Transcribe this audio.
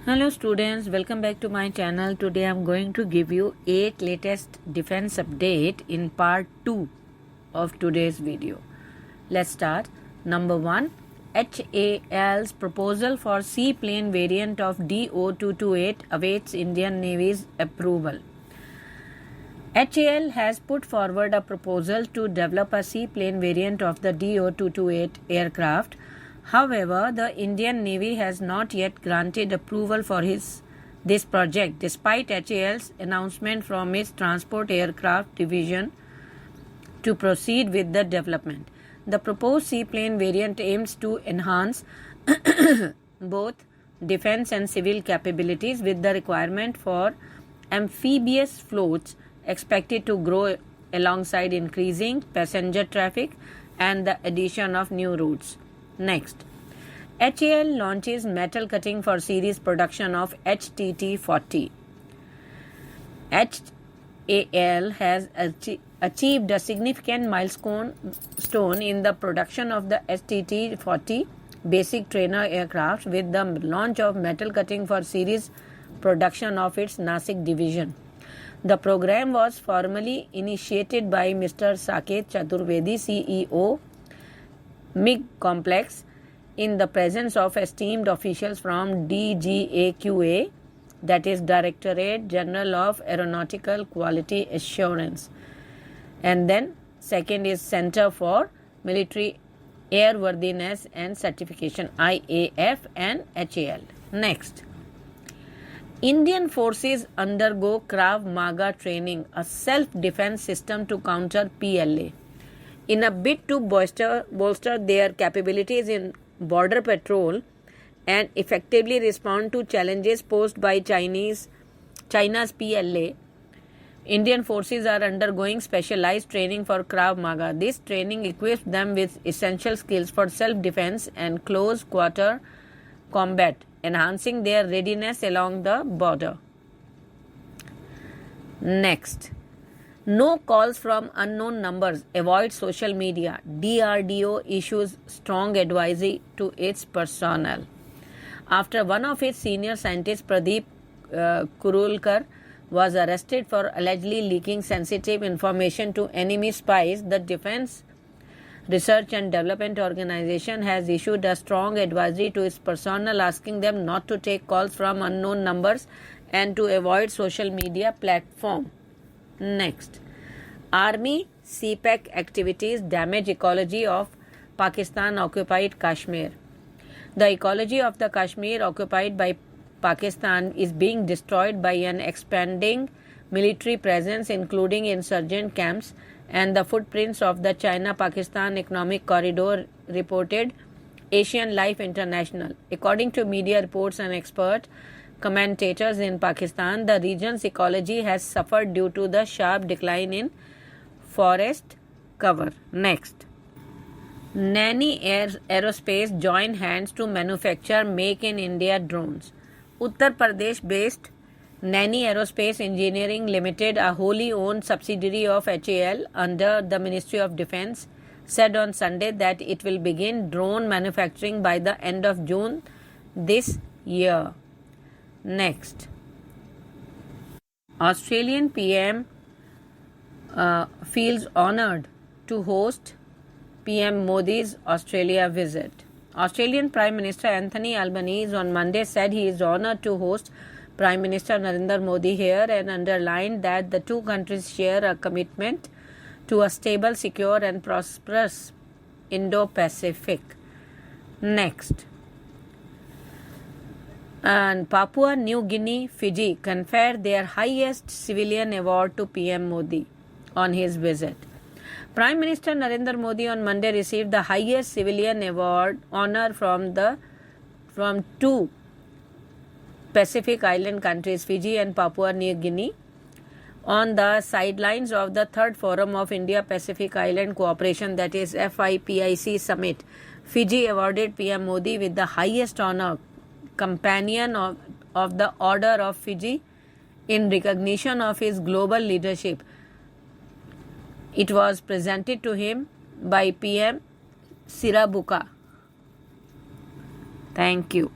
Hello students, welcome back to my channel. Today I am going to give you 8 latest defense update in part 2 of today's video. Let's start. Number 1, HAL's proposal for Seaplane variant of DO-228 awaits Indian Navy's approval. HAL has put forward a proposal to develop a seaplane variant of the DO-228 aircraft. However, the Indian Navy has not yet granted approval for this project, despite HAL's announcement from its Transport Aircraft Division to proceed with the development. The proposed seaplane variant aims to enhance both defense and civil capabilities, with the requirement for amphibious floats expected to grow alongside increasing passenger traffic and the addition of new routes. Next, HAL launches metal cutting for series production of HTT-40. HAL has achieved a significant milestone in the production of the HTT-40 basic trainer aircraft with the launch of metal cutting for series production of its Nasik division. The program was formally initiated by Mr. Saket Chaturvedi, CEO, MiG Complex, in the presence of esteemed officials from DGAQA, that is Directorate General of Aeronautical Quality Assurance. And then second is Center for Military Airworthiness and Certification, IAF and HAL. Next, Indian forces undergo Krav Maga training, a self-defense system to counter PLA. In a bid to bolster their capabilities in border patrol and effectively respond to challenges posed by China's PLA, Indian forces are undergoing specialized training for Krav Maga. This training equips them with essential skills for self-defense and close-quarter combat, enhancing their readiness along the border. Next, no calls from unknown numbers. Avoid social media. DRDO issues strong advisory to its personnel. After one of its senior scientists, Pradeep Kurulkar, was arrested for allegedly leaking sensitive information to enemy spies, the Defense Research and Development Organization has issued a strong advisory to its personnel, asking them not to take calls from unknown numbers and to avoid social media platform. Next, Army CPEC activities damage ecology of Pakistan-occupied Kashmir. The ecology of the Kashmir occupied by Pakistan is being destroyed by an expanding military presence, including insurgent camps and the footprints of the China-Pakistan Economic Corridor, reported Asian Life International. According to media reports and expert commentators in Pakistan, the region's ecology has suffered due to the sharp decline in forest cover. Next, Naini Aerospace joined hands to manufacture Make in India drones. Uttar Pradesh-based Naini Aerospace Engineering Limited, a wholly owned subsidiary of HAL under the Ministry of Defense, said on Sunday that it will begin drone manufacturing by the end of June this year. Next, Australian PM feels honoured to host PM Modi's Australia visit. Australian Prime Minister Anthony Albanese on Monday said he is honoured to host Prime Minister Narendra Modi here, and underlined that the two countries share a commitment to a stable, secure and prosperous Indo-Pacific. Next, and Papua New Guinea, Fiji conferred their highest civilian award to PM Modi on his visit. Prime Minister Narendra Modi on Monday received the highest civilian award honor from two Pacific Island countries, Fiji and Papua New Guinea, on the sidelines of the third forum of India-Pacific Island Cooperation, that is FIPIC summit. Fiji awarded PM Modi with the highest honor, Companion of the Order of Fiji, in recognition of his global leadership. It was presented to him by PM Sirabuka. Thank you.